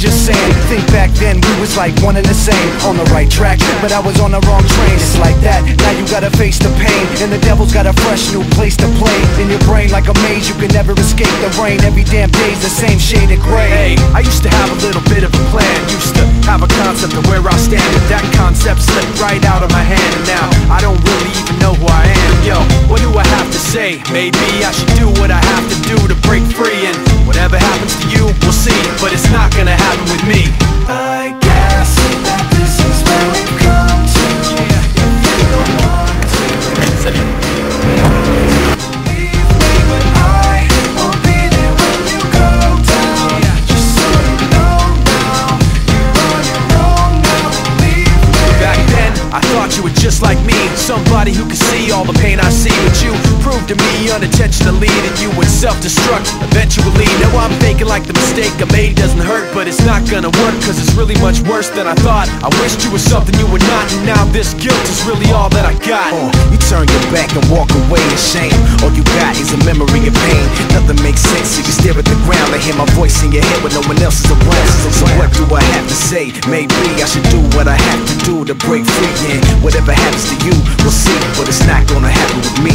just saying. Think back then, we was like one and the same. On the right track, but I was on the wrong train. It's like that, now you gotta face the pain. And the devil's got a fresh new place to play. In your brain like a maze, you can never escape the rain. Every damn day's the same shade of gray. Hey, I used to have a little bit of a plan. Used to have a concept of where I stand, but that concept slipped right out of my hand. And now, I don't really even know who I am. Yo, what do I have to say? Maybe I should do what I have to do to break free. And whatever happens to you, we'll see. But it's not gonna happen with me. I guess that this is where we've come to. If you don't want to leave me, but I will be there when you go down. Just so you know now, you're on your own now. Leave me. Back then, I thought you were just like me, somebody who could see all the pain I see. But you proved to me unintentionally that you would self-destruct eventually. Now I'm thinking like the mistake I made doesn't hurt, but it's not gonna work, cause it's really much worse than I thought. I wished you were something you were not, and now this guilt is really all that I got. You turn your back and walk away in shame. All you got is a memory of pain. Nothing makes sense, so you stare at the ground. I hear my voice in your head when no one else is around. So what do I have to say? Maybe I should do what I have to do to break free. And whatever happens to you, we'll see. But it's not gonna happen with me.